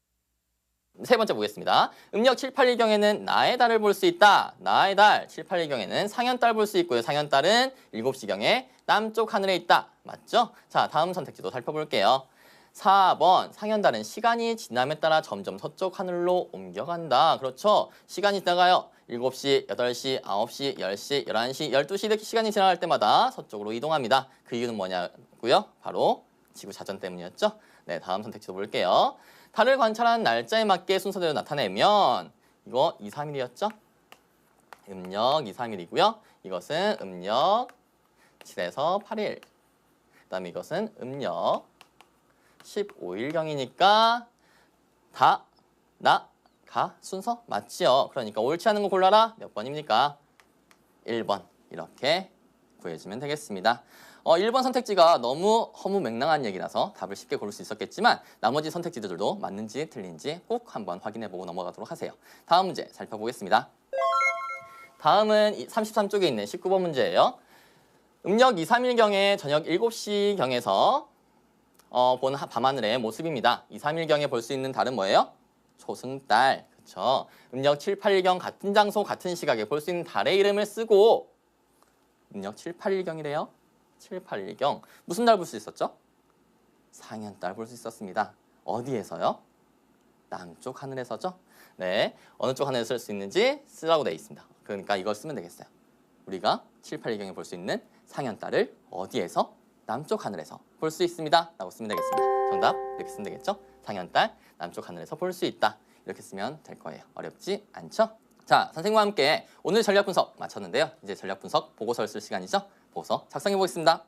세 번째 보겠습니다. 음력 7, 8일경에는 나의 달을 볼 수 있다. 나의 달 7, 8일경에는 상현달 볼 수 있고요. 상현달은 7시경에 남쪽 하늘에 있다. 맞죠? 자, 다음 선택지도 살펴볼게요. 4번 상현달은 시간이 지남에 따라 점점 서쪽 하늘로 옮겨간다. 그렇죠? 시간이 지나가요. 7시, 8시, 9시, 10시, 11시, 12시 이렇게 시간이 지나갈 때마다 서쪽으로 이동합니다. 그 이유는 뭐냐? 맞았고요. 바로 지구 자전 때문이었죠. 네, 다음 선택지도 볼게요. 달을 관찰한 날짜에 맞게 순서대로 나타내면 이거 2, 3일이었죠? 음력 2, 3일이고요. 이것은 음력 7에서 8일. 그다음에 이것은 음력 15일경이니까 다, 나, 가 순서 맞지요? 그러니까 옳지 않은 거 골라라. 몇 번입니까? 1번 이렇게 구해주면 되겠습니다. 1번 선택지가 너무 허무맹랑한 얘기라서 답을 쉽게 고를 수 있었겠지만 나머지 선택지들도 맞는지 틀린지 꼭 한번 확인해보고 넘어가도록 하세요. 다음 문제 살펴보겠습니다. 다음은 33쪽에 있는 19번 문제예요. 음력 2, 3일경에 저녁 7시경에서 본 밤하늘의 모습입니다. 2, 3일경에 볼 수 있는 달은 뭐예요? 초승달. 그렇죠. 음력 7, 8일경 같은 장소, 같은 시각에 볼 수 있는 달의 이름을 쓰고 음력 7, 8일경이래요. 7, 8일경. 무슨 달 볼 수 있었죠? 상현달 볼 수 있었습니다. 어디에서요? 남쪽 하늘에서죠. 네, 어느 쪽 하늘에 쓸 수 있는지 쓰라고 되어 있습니다. 그러니까 이걸 쓰면 되겠어요. 우리가 7, 8일경에 볼 수 있는 상현달을 어디에서? 남쪽 하늘에서 볼 수 있습니다. 라고 쓰면 되겠습니다. 정답 이렇게 쓰면 되겠죠? 상현달, 남쪽 하늘에서 볼 수 있다. 이렇게 쓰면 될 거예요. 어렵지 않죠? 자, 선생님과 함께 오늘 전략 분석 마쳤는데요. 이제 전략 분석 보고서를 쓸 시간이죠. 보고서 작성해 보겠습니다.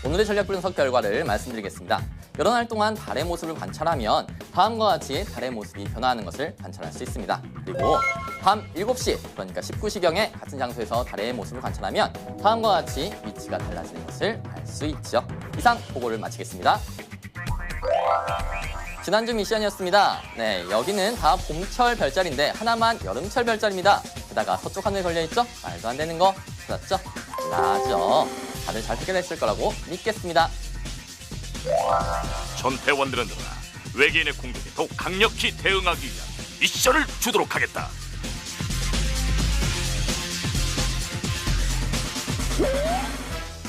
오늘의 전략 분석 결과를 말씀드리겠습니다. 여러 날 동안 달의 모습을 관찰하면 다음과 같이 달의 모습이 변화하는 것을 관찰할 수 있습니다. 그리고 밤 7시, 그러니까 19시경에 같은 장소에서 달의 모습을 관찰하면 다음과 같이 위치가 달라지는 것을 알 수 있죠. 이상 보고를 마치겠습니다. 지난주 미션이었습니다. 네, 여기는 다 봄철 별자리인데 하나만 여름철 별자리입니다. 게다가 서쪽 하늘에 걸려있죠? 말도 안 되는 거 찾았죠? 나죠. 다들 잘 해결했을 거라고 믿겠습니다. 전대원들은 외계인의 공격에 더욱 강력히 대응하기 위한 미션을 주도록 하겠다.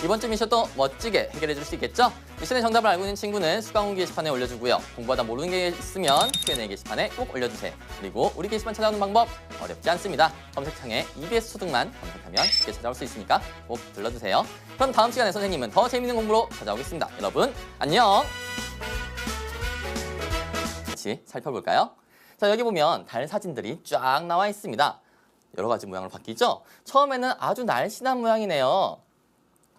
이번 주 미션도 멋지게 해결해 줄 수 있겠죠? 미션의 정답을 알고 있는 친구는 수강후 게시판에 올려주고요. 공부하다 모르는 게 있으면 Q&A 게시판에 꼭 올려주세요. 그리고 우리 게시판 찾아오는 방법 어렵지 않습니다. 검색창에 EBS 소득만 검색하면 쉽게 찾아올 수 있으니까 꼭 들러주세요. 그럼 다음 시간에 선생님은 더 재밌는 공부로 찾아오겠습니다. 여러분 안녕! 같이 살펴볼까요? 자, 여기 보면 달 사진들이 쫙 나와 있습니다. 여러 가지 모양으로 바뀌죠? 처음에는 아주 날씬한 모양이네요.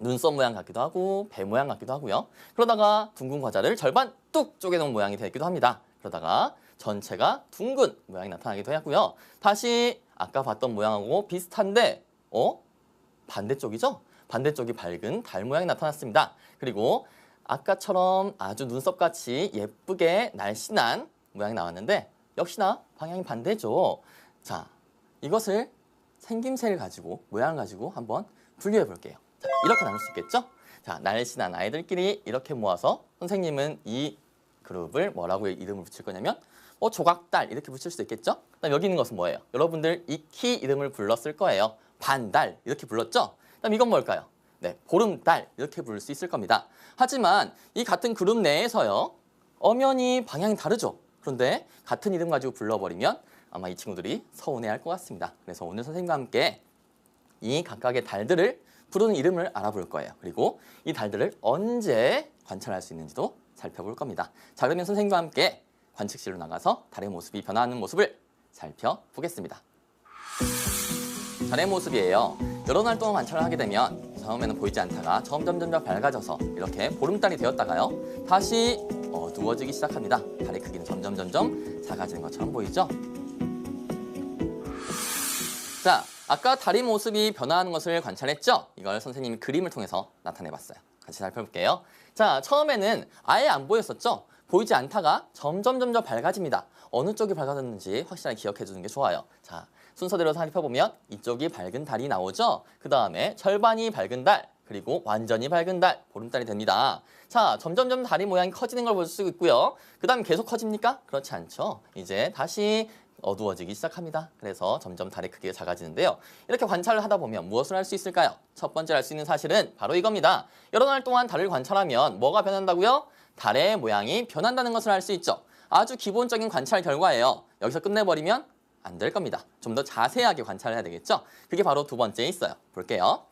눈썹 모양 같기도 하고 배 모양 같기도 하고요. 그러다가 둥근 과자를 절반 뚝 쪼개놓은 모양이 되기도 합니다. 그러다가 전체가 둥근 모양이 나타나기도 하고요. 다시 아까 봤던 모양하고 비슷한데 반대쪽이죠? 반대쪽이 밝은 달 모양이 나타났습니다. 그리고 아까처럼 아주 눈썹같이 예쁘게 날씬한 모양이 나왔는데 역시나 방향이 반대죠. 자, 이것을 생김새를 가지고 모양을 가지고 한번 분류해 볼게요. 자, 이렇게 나눌 수 있겠죠? 자, 날씬한 아이들끼리 이렇게 모아서 선생님은 이 그룹을 뭐라고 이름을 붙일 거냐면 조각달 이렇게 붙일 수 있겠죠? 그다음 여기 있는 것은 뭐예요? 여러분들 익히 이름을 불렀을 거예요. 반달 이렇게 불렀죠? 그다음 이건 뭘까요? 네, 보름달 이렇게 부를 수 있을 겁니다. 하지만 이 같은 그룹 내에서요. 엄연히 방향이 다르죠? 그런데 같은 이름 가지고 불러버리면 아마 이 친구들이 서운해할 것 같습니다. 그래서 오늘 선생님과 함께 이 각각의 달들을 부르는 이름을 알아볼 거예요. 그리고 이 달들을 언제 관찰할 수 있는지도 살펴볼 겁니다. 자, 그러면 선생님과 함께 관측실로 나가서 달의 모습이 변화하는 모습을 살펴보겠습니다. 달의 모습이에요. 여러 날 동안 관찰을 하게 되면 처음에는 보이지 않다가 점점 밝아져서 이렇게 보름달이 되었다가요. 다시 어두워지기 시작합니다. 달의 크기는 점점 작아지는 것처럼 보이죠? 자, 아까 달의 모습이 변화하는 것을 관찰했죠? 이걸 선생님이 그림을 통해서 나타내봤어요. 같이 살펴볼게요. 자, 처음에는 아예 안 보였었죠? 보이지 않다가 점점 밝아집니다. 어느 쪽이 밝아졌는지 확실하게 기억해 주는 게 좋아요. 자, 순서대로 살펴보면 이쪽이 밝은 달이 나오죠? 그 다음에 절반이 밝은 달, 그리고 완전히 밝은 달, 보름달이 됩니다. 자, 점점 달이 모양이 커지는 걸 볼 수 있고요. 그 다음에 계속 커집니까? 그렇지 않죠. 이제 다시 어두워지기 시작합니다. 그래서 점점 달의 크기가 작아지는데요. 이렇게 관찰을 하다 보면 무엇을 할 수 있을까요? 첫 번째 알 수 있는 사실은 바로 이겁니다. 여러 날 동안 달을 관찰하면 뭐가 변한다고요? 달의 모양이 변한다는 것을 알 수 있죠. 아주 기본적인 관찰 결과예요. 여기서 끝내버리면 안 될 겁니다. 좀 더 자세하게 관찰해야 되겠죠? 그게 바로 두 번째에 있어요. 볼게요.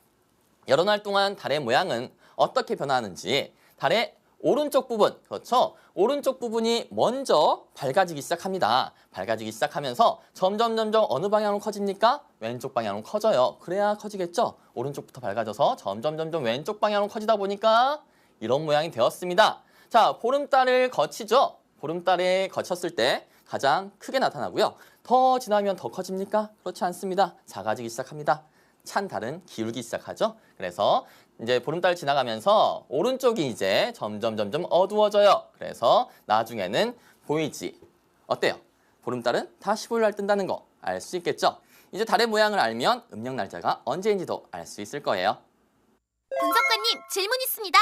여러 날 동안 달의 모양은 어떻게 변화하는지 달의 오른쪽 부분, 그렇죠? 오른쪽 부분이 먼저 밝아지기 시작합니다. 밝아지기 시작하면서 점점 어느 방향으로 커집니까? 왼쪽 방향으로 커져요. 그래야 커지겠죠? 오른쪽부터 밝아져서 점점 왼쪽 방향으로 커지다 보니까 이런 모양이 되었습니다. 자, 보름달을 거치죠? 보름달에 거쳤을 때 가장 크게 나타나고요. 더 지나면 더 커집니까? 그렇지 않습니다. 작아지기 시작합니다. 찬 달은 기울기 시작하죠. 그래서 이제 보름달 지나가면서 오른쪽이 이제 점점 어두워져요. 그래서 나중에는 보이지. 어때요? 보름달은 다 15일 날 뜬다는 거 알 수 있겠죠? 이제 달의 모양을 알면 음력 날짜가 언제인지도 알 수 있을 거예요. 분석가님, 질문 있습니다.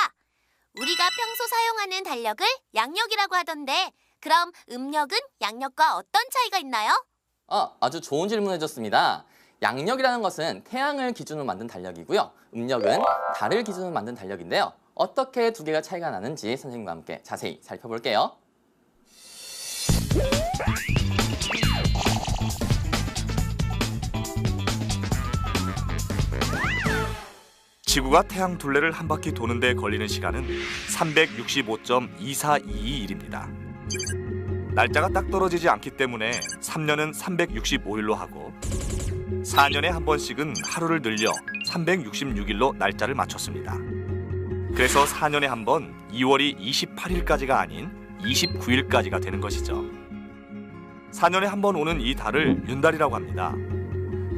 우리가 평소 사용하는 달력을 양력이라고 하던데 그럼 음력은 양력과 어떤 차이가 있나요? 아주 좋은 질문 해줬습니다. 양력이라는 것은 태양을 기준으로 만든 달력이고요. 음력은 달을 기준으로 만든 달력인데요. 어떻게 두 개가 차이가 나는지 선생님과 함께 자세히 살펴볼게요. 지구가 태양 둘레를 한 바퀴 도는 데 걸리는 시간은 365.2422일입니다. 날짜가 딱 떨어지지 않기 때문에 3년은 365일로 하고 4년에 한 번씩은 하루를 늘려 366일로 날짜를 맞췄습니다. 그래서 4년에 한 번 2월이 28일까지가 아닌 29일까지가 되는 것이죠. 4년에 한 번 오는 이 달을 윤달이라고 합니다.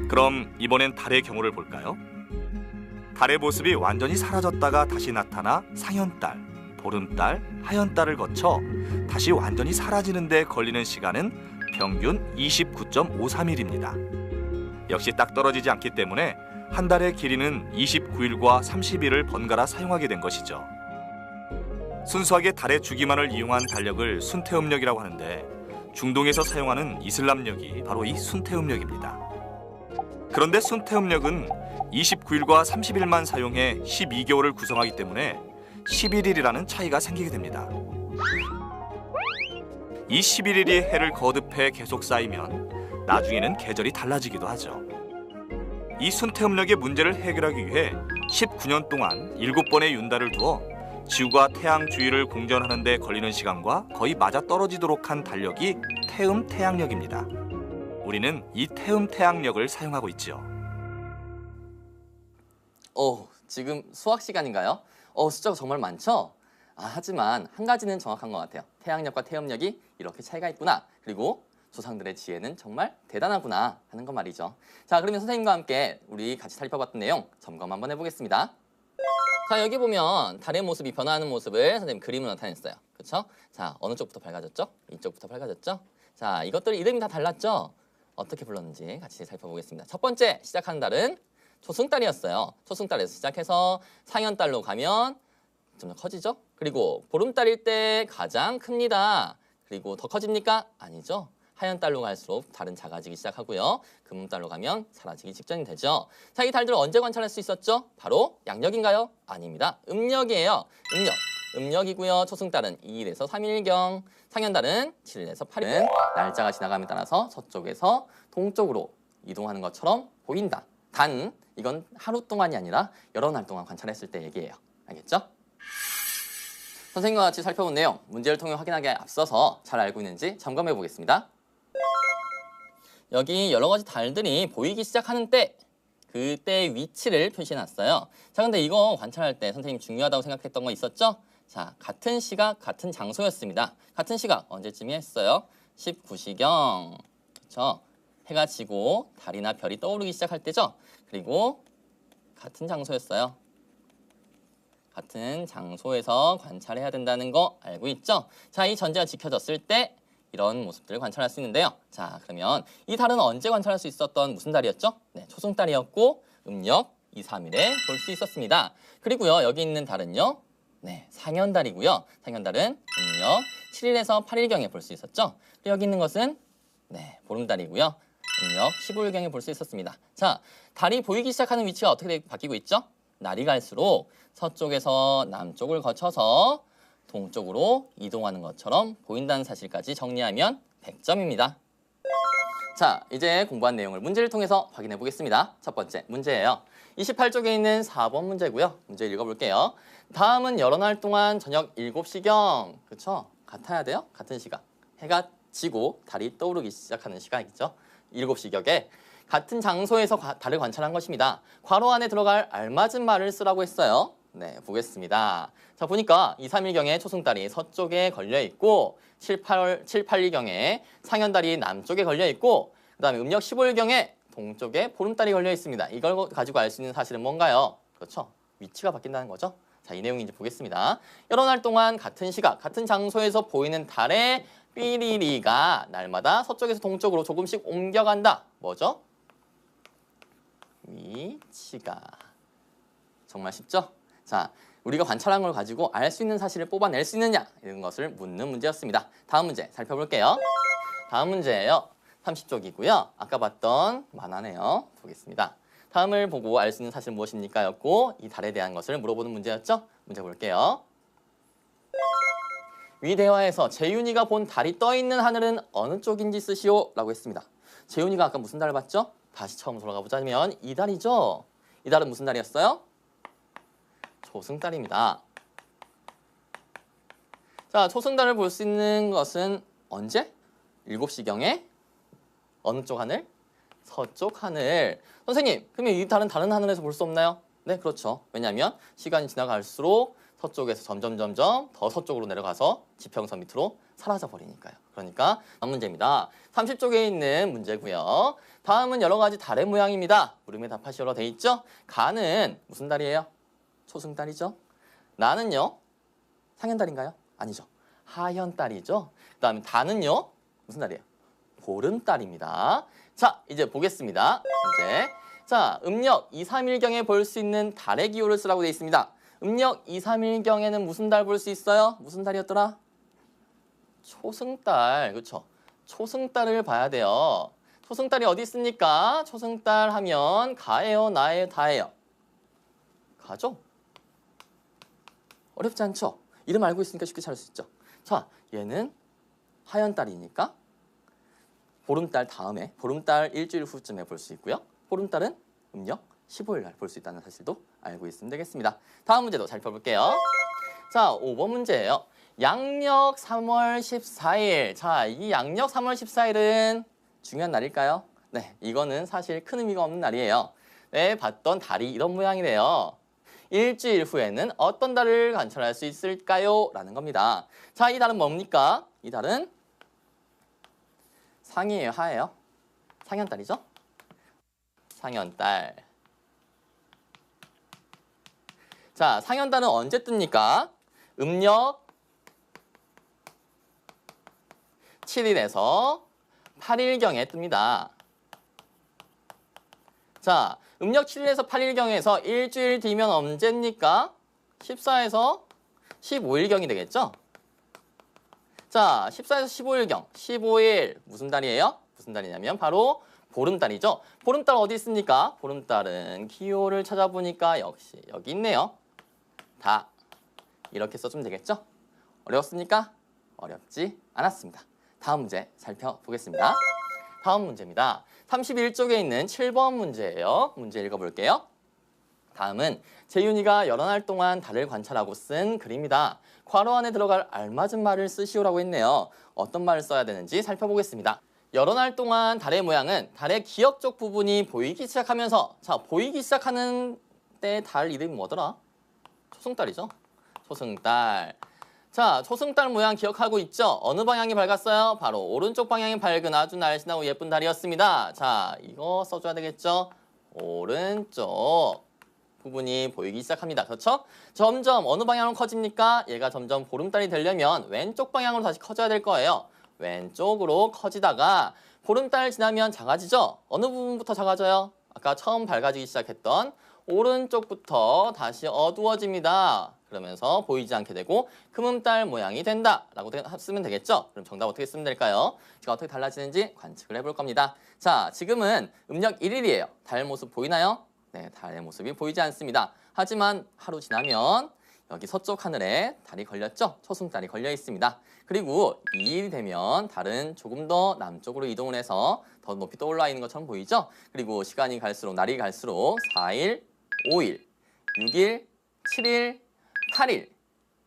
그럼 이번엔 달의 경우를 볼까요? 달의 모습이 완전히 사라졌다가 다시 나타나 상현달, 보름달, 하현달을 거쳐 다시 완전히 사라지는 데 걸리는 시간은 평균 29.53일입니다. 역시 딱 떨어지지 않기 때문에 한 달의 길이는 29일과 30일을 번갈아 사용하게 된 것이죠. 순수하게 달의 주기만을 이용한 달력을 순태음력이라고 하는데 중동에서 사용하는 이슬람력이 바로 이 순태음력입니다. 그런데 순태음력은 29일과 30일만 사용해 12개월을 구성하기 때문에 11일이라는 차이가 생기게 됩니다. 이 11일이 해를 거듭해 계속 쌓이면 나중에는 계절이 달라지기도 하죠. 이 순태음력의 문제를 해결하기 위해 19년 동안 7번의 윤달을 두어 지구가 태양 주위를 공전하는 데 걸리는 시간과 거의 맞아떨어지도록 한 달력이 태음태양력입니다. 우리는 이 태음태양력을 사용하고 있죠. 지금 수학 시간인가요? 숫자가 정말 많죠? 하지만 한 가지는 정확한 것 같아요. 태양력과 태음력이 이렇게 차이가 있구나. 그리고 조상들의 지혜는 정말 대단하구나 하는 것 말이죠. 자, 그러면 선생님과 함께 우리 같이 살펴봤던 내용 점검 한번 해보겠습니다. 자, 여기 보면 달의 모습이 변화하는 모습을 선생님 그림으로 나타냈어요. 그렇죠? 자, 어느 쪽부터 밝아졌죠? 이쪽부터 밝아졌죠? 자, 이것들 이름이 다 달랐죠? 어떻게 불렀는지 같이 살펴보겠습니다. 첫 번째 시작하는 달은 초승달이었어요. 초승달에서 시작해서 상현달로 가면 좀 더 커지죠? 그리고 보름달일 때 가장 큽니다. 그리고 더 커집니까? 아니죠. 하현달로 갈수록 달은 작아지기 시작하고요. 금음달로 가면 사라지기 직전이 되죠. 자, 이 달들을 언제 관찰할 수 있었죠? 바로 양력인가요? 아닙니다. 음력이에요. 음력이고요. 초승달은 2일에서 3일경, 상현달은 7일에서 8일. 날짜가 지나감에 따라서 서쪽에서 동쪽으로 이동하는 것처럼 보인다. 단, 이건 하루 동안이 아니라 여러 날 동안 관찰했을 때 얘기예요. 알겠죠? 선생님과 같이 살펴본 내용, 문제를 통해 확인하기에 앞서서 잘 알고 있는지 점검해 보겠습니다. 여기 여러 가지 달들이 보이기 시작하는 때, 그때 위치를 표시해놨어요. 자, 근데 이거 관찰할 때 선생님이 중요하다고 생각했던 거 있었죠? 자, 같은 시각, 같은 장소였습니다. 같은 시각 언제쯤이 했어요? 19시경. 그렇죠? 해가 지고 달이나 별이 떠오르기 시작할 때죠. 그리고 같은 장소였어요. 같은 장소에서 관찰해야 된다는 거 알고 있죠? 자, 이 전제가 지켜졌을 때 이런 모습들을 관찰할 수 있는데요. 자, 그러면 이 달은 언제 관찰할 수 있었던 무슨 달이었죠? 네, 초승달이었고 음력 2, 3일에 볼 수 있었습니다. 그리고요, 여기 있는 달은요. 네, 상현달이고요. 상현달은 음력 7일에서 8일경에 볼 수 있었죠. 그리고 여기 있는 것은 네, 보름달이고요. 음력 15일경에 볼 수 있었습니다. 자, 달이 보이기 시작하는 위치가 어떻게 바뀌고 있죠? 날이 갈수록 서쪽에서 남쪽을 거쳐서 동쪽으로 이동하는 것처럼 보인다는 사실까지 정리하면 100점입니다. 자, 이제 공부한 내용을 문제를 통해서 확인해 보겠습니다. 첫 번째 문제예요. 28쪽에 있는 4번 문제고요. 문제 읽어볼게요. 다음은 여러 날 동안 저녁 7시경, 그렇죠? 같아야 돼요? 같은 시각. 해가 지고 달이 떠오르기 시작하는 시각이죠. 7시경에 같은 장소에서 달을 관찰한 것입니다. 괄호 안에 들어갈 알맞은 말을 쓰라고 했어요. 네, 보겠습니다. 자, 보니까 2, 3일경에 초승달이 서쪽에 걸려있고 7, 8일경에 상현달이 남쪽에 걸려있고 그 다음에 음력 15일경에 동쪽에 보름달이 걸려있습니다. 이걸 가지고 알 수 있는 사실은 뭔가요? 그렇죠. 위치가 바뀐다는 거죠. 자, 이 내용인지 보겠습니다. 여러 날 동안 같은 시각, 같은 장소에서 보이는 달의 삐리리가 날마다 서쪽에서 동쪽으로 조금씩 옮겨간다. 뭐죠? 위치가. 정말 쉽죠? 자, 우리가 관찰한 걸 가지고 알 수 있는 사실을 뽑아낼 수 있느냐 이런 것을 묻는 문제였습니다. 다음 문제 살펴볼게요. 다음 문제예요. 30쪽이고요. 아까 봤던 만화네요. 보겠습니다. 다음을 보고 알 수 있는 사실은 무엇입니까? 였고 이 달에 대한 것을 물어보는 문제였죠. 문제 볼게요. 위 대화에서 재윤이가 본 달이 떠있는 하늘은 어느 쪽인지 쓰시오 라고 했습니다. 재윤이가 아까 무슨 달을 봤죠? 다시 처음 돌아가 보자면 이 달이죠. 이 달은 무슨 달이었어요? 초승달입니다. 자, 초승달을 볼 수 있는 것은 언제? 7시경에 어느 쪽 하늘? 서쪽 하늘. 선생님, 그러면 이 달은 다른 하늘에서 볼 수 없나요? 네, 그렇죠. 왜냐하면 시간이 지나갈수록 서쪽에서 점점 더 서쪽으로 내려가서 지평선 밑으로 사라져 버리니까요. 그러니까 다음 문제입니다. 30쪽에 있는 문제고요. 다음은 여러 가지 달의 모양입니다. 물음에 답하시오로 돼 있죠? 가는 무슨 달이에요? 초승달이죠. 나는요? 상현달인가요? 아니죠. 하현달이죠. 그 다음에 다는요? 무슨 달이에요? 보름달입니다. 자, 이제 보겠습니다. 문제. 자, 음력 2, 3일경에 볼 수 있는 달의 기호를 쓰라고 되어 있습니다. 음력 2, 3일경에는 무슨 달 볼 수 있어요? 무슨 달이었더라? 초승달. 그렇죠. 초승달을 봐야 돼요. 초승달이 어디 있습니까? 초승달 하면 가예요, 나예요, 다예요? 가죠? 어렵지 않죠? 이름 알고 있으니까 쉽게 찾을 수 있죠. 자, 얘는 하현달이니까 보름달 다음에 보름달 일주일 후쯤에 볼 수 있고요. 보름달은 음력 15일 날 볼 수 있다는 사실도 알고 있으면 되겠습니다. 다음 문제도 살펴볼게요. 자, 5번 문제예요. 양력 3월 14일. 자, 이 양력 3월 14일은 중요한 날일까요? 네, 이거는 사실 큰 의미가 없는 날이에요. 네, 봤던 달이 이런 모양이래요. 일주일 후에는 어떤 달을 관찰할 수 있을까요? 라는 겁니다. 자, 이 달은 뭡니까? 이 달은 상이에요, 하예요? 상현달이죠? 상현달. 자, 상현달은 언제 뜹니까? 음력 7일에서 8일경에 뜹니다. 자, 음력 7일에서 8일경에서 일주일 뒤면 언제입니까? 14에서 15일경이 되겠죠? 자, 14에서 15일경, 15일 무슨 달이에요? 무슨 달이냐면 바로 보름달이죠. 보름달 어디 있습니까? 보름달은 기호를 찾아보니까 역시 여기 있네요. 다 이렇게 써주면 되겠죠? 어려웠습니까? 어렵지 않았습니다. 다음 문제 살펴보겠습니다. 다음 문제입니다. 31쪽에 있는 7번 문제예요. 문제 읽어볼게요. 다음은 재윤이가 여러 날 동안 달을 관찰하고 쓴 글입니다. 괄호 안에 들어갈 알맞은 말을 쓰시오라고 했네요. 어떤 말을 써야 되는지 살펴보겠습니다. 여러 날 동안 달의 모양은 달의 기역적 부분이 보이기 시작하면서 자, 보이기 시작하는 때 달 이름이 뭐더라? 초승달이죠. 초승달. 자, 초승달 모양 기억하고 있죠? 어느 방향이 밝았어요? 바로 오른쪽 방향이 밝은 아주 날씬하고 예쁜 달이었습니다. 자, 이거 써줘야 되겠죠? 오른쪽 부분이 보이기 시작합니다. 그렇죠? 점점 어느 방향으로 커집니까? 얘가 점점 보름달이 되려면 왼쪽 방향으로 다시 커져야 될 거예요. 왼쪽으로 커지다가 보름달 지나면 작아지죠? 어느 부분부터 작아져요? 아까 처음 밝아지기 시작했던 오른쪽부터 다시 어두워집니다. 그러면서 보이지 않게 되고 금음달 모양이 된다라고 쓰면 되겠죠? 그럼 정답 어떻게 쓰면 될까요? 제가 어떻게 달라지는지 관측을 해볼 겁니다. 자, 지금은 음력 1일이에요. 달 모습 보이나요? 네, 달의 모습이 보이지 않습니다. 하지만 하루 지나면 여기 서쪽 하늘에 달이 걸렸죠? 초승달이 걸려 있습니다. 그리고 2일이 되면 달은 조금 더 남쪽으로 이동을 해서 더 높이 떠올라 있는 것처럼 보이죠? 그리고 시간이 갈수록, 날이 갈수록 4일, 5일, 6일, 7일, 8일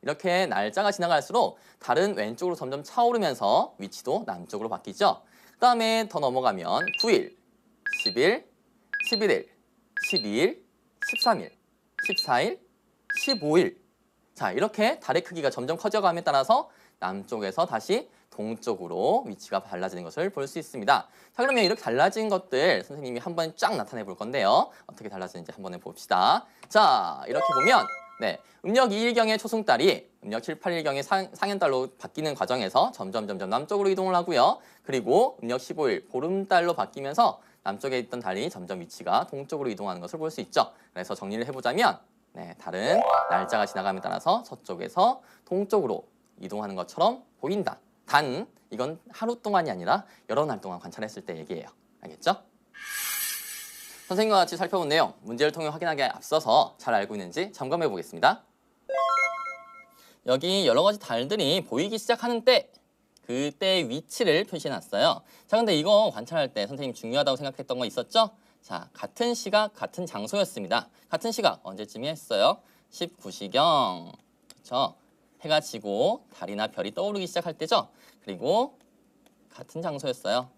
이렇게 날짜가 지나갈수록 달은 왼쪽으로 점점 차오르면서 위치도 남쪽으로 바뀌죠. 그 다음에 더 넘어가면 9일, 10일, 11일, 12일, 13일, 14일, 15일. 자, 이렇게 달의 크기가 점점 커져감에 따라서 남쪽에서 다시 동쪽으로 위치가 달라지는 것을 볼 수 있습니다. 자, 그러면 이렇게 달라진 것들 선생님이 한번 쫙 나타내 볼 건데요. 어떻게 달라지는지 한번 해봅시다. 자, 이렇게 보면 음력 2일경의 초승달이 음력 7, 8일경의 상현달로 바뀌는 과정에서 점점 남쪽으로 이동을 하고요. 그리고 음력 15일 보름달로 바뀌면서 남쪽에 있던 달이 점점 위치가 동쪽으로 이동하는 것을 볼 수 있죠. 그래서 정리를 해보자면 달은 날짜가 지나감에 따라서 서쪽에서 동쪽으로 이동하는 것처럼 보인다. 단 이건 하루 동안이 아니라 여러 날 동안 관찰했을 때 얘기예요. 알겠죠? 선생님과 같이 살펴본 내용 문제를 통해 확인하기에 앞서서 잘 알고 있는지 점검해 보겠습니다. 여기 여러 가지 달들이 보이기 시작하는 때 그때 위치를 표시해 놨어요. 자, 근데 이거 관찰할 때 선생님 중요하다고 생각했던 거 있었죠? 자, 같은 시각, 같은 장소였습니다. 같은 시각 언제쯤이 했어요? 19시경. 그렇죠? 해가 지고 달이나 별이 떠오르기 시작할 때죠? 그리고 같은 장소였어요.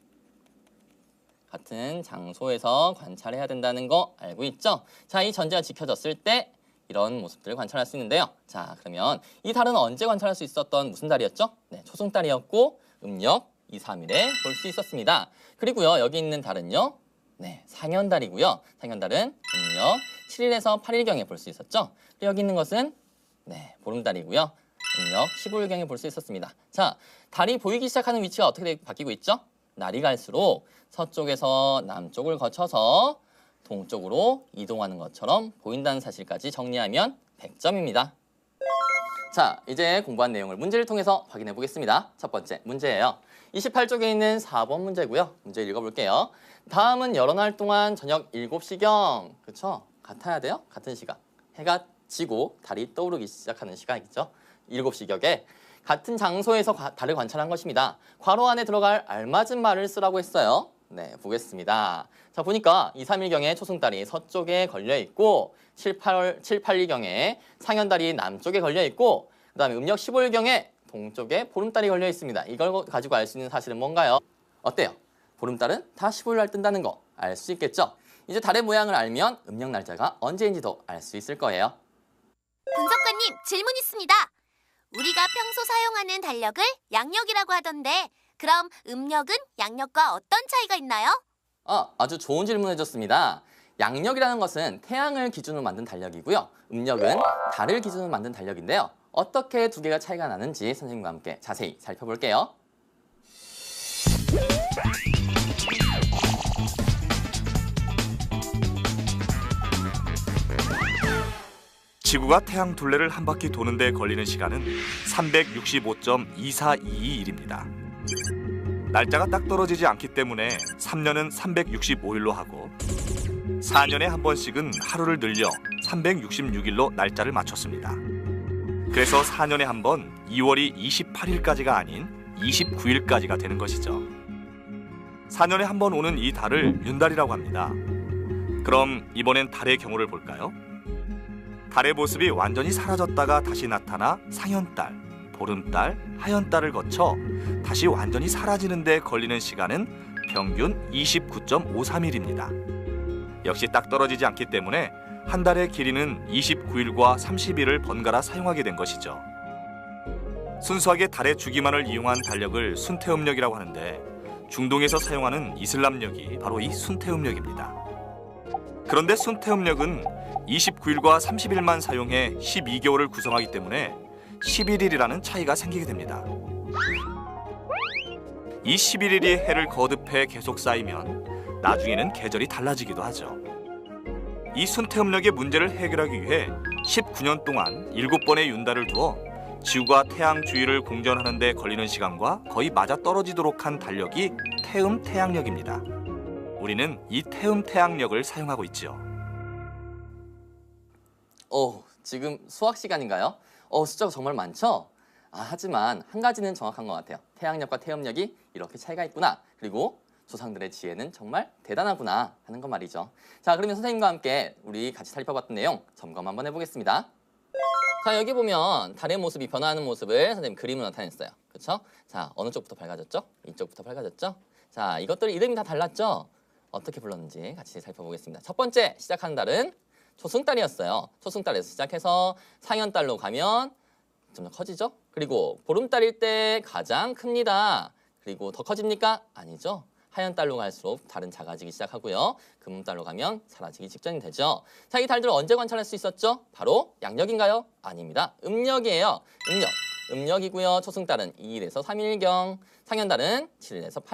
같은 장소에서 관찰해야 된다는 거 알고 있죠? 자, 이 전제가 지켜졌을 때 이런 모습들을 관찰할 수 있는데요. 자, 그러면 이 달은 언제 관찰할 수 있었던 무슨 달이었죠? 초승달이었고 음력 2, 3일에 볼 수 있었습니다. 그리고요, 여기 있는 달은요. 상현달이고요. 상현달은 음력 7일에서 8일경에 볼 수 있었죠. 그리고 여기 있는 것은 보름달이고요. 음력 15일경에 볼 수 있었습니다. 자, 달이 보이기 시작하는 위치가 어떻게 바뀌고 있죠? 날이 갈수록 서쪽에서 남쪽을 거쳐서 동쪽으로 이동하는 것처럼 보인다는 사실까지 정리하면 100점입니다. 자, 이제 공부한 내용을 문제를 통해서 확인해 보겠습니다. 첫 번째 문제예요. 28쪽에 있는 4번 문제고요. 문제 읽어볼게요. 다음은 여러 날 동안 저녁 7시경, 그렇죠? 같아야 돼요? 같은 시각. 해가 지고 달이 떠오르기 시작하는 시각이죠. 7시경에 같은 장소에서 달을 관찰한 것입니다. 괄호 안에 들어갈 알맞은 말을 쓰라고 했어요. 보겠습니다. 자, 보니까 2, 3일경에 초승달이 서쪽에 걸려 있고 7, 8일경에 상현달이 남쪽에 걸려 있고 그 다음에 음력 15일경에 동쪽에 보름달이 걸려 있습니다. 이걸 가지고 알 수 있는 사실은 뭔가요? 어때요? 보름달은 다 15일 날 뜬다는 거 알 수 있겠죠? 이제 달의 모양을 알면 음력 날짜가 언제인지도 알 수 있을 거예요. 분석가님, 질문 있습니다. 우리가 평소 사용하는 달력을 양력이라고 하던데 그럼 음력은 양력과 어떤 차이가 있나요? 아주 좋은 질문 해줬습니다. 양력이라는 것은 태양을 기준으로 만든 달력이고요. 음력은 달을 기준으로 만든 달력인데요. 어떻게 두 개가 차이가 나는지 선생님과 함께 자세히 살펴볼게요. 지구가 태양 둘레를 한 바퀴 도는 데 걸리는 시간은 365.2422일입니다. 날짜가 딱 떨어지지 않기 때문에 3년은 365일로 하고 4년에 한 번씩은 하루를 늘려 366일로 날짜를 맞췄습니다. 그래서 4년에 한 번 2월이 28일까지가 아닌 29일까지가 되는 것이죠. 4년에 한 번 오는 이 달을 윤달이라고 합니다. 그럼 이번엔 달의 경우를 볼까요? 달의 모습이 완전히 사라졌다가 다시 나타나 상현달, 보름달, 하현달을 거쳐 다시 완전히 사라지는 데 걸리는 시간은 평균 29.53일입니다. 역시 딱 떨어지지 않기 때문에 한 달의 길이는 29일과 30일을 번갈아 사용하게 된 것이죠. 순수하게 달의 주기만을 이용한 달력을 순태음력이라고 하는데 중동에서 사용하는 이슬람력이 바로 이 순태음력입니다. 그런데 순태음력은 29일과 30일만 사용해 12개월을 구성하기 때문에 11일이라는 차이가 생기게 됩니다. 이 11일이 해를 거듭해 계속 쌓이면 나중에는 계절이 달라지기도 하죠. 이 순태음력의 문제를 해결하기 위해 19년 동안 7번의 윤달을 두어 지구가 태양 주위를 공전하는 데 걸리는 시간과 거의 맞아떨어지도록 한 달력이 태음태양력입니다. 우리는 이 태음태양력을 사용하고 있죠. 지금 수학 시간인가요? 숫자가 정말 많죠? 하지만 한 가지는 정확한 것 같아요. 태양력과 태음력이 이렇게 차이가 있구나. 그리고 조상들의 지혜는 정말 대단하구나 하는 것 말이죠. 자, 그러면 선생님과 함께 우리 같이 살펴봤던 내용 점검 한번 해보겠습니다. 자, 여기 보면 달의 모습이 변화하는 모습을 선생님 그림으로 나타냈어요. 그렇죠? 자, 어느 쪽부터 밝아졌죠? 이쪽부터 밝아졌죠? 자, 이것들 이름이 다 달랐죠? 어떻게 불렀는지 같이 살펴보겠습니다. 첫 번째 시작하는 달은 초승달이었어요. 초승달에서 시작해서 상현달로 가면 점점 커지죠? 그리고 보름달일 때 가장 큽니다. 그리고 더 커집니까? 아니죠. 하현달로 갈수록 달은 작아지기 시작하고요. 금음달로 가면 사라지기 직전이 되죠. 자, 이 달들을 언제 관찰할 수 있었죠? 바로 양력인가요? 아닙니다. 음력이에요. 음력이고요. 초승달은 2일에서 3일경, 상현달은 7일에서 8일.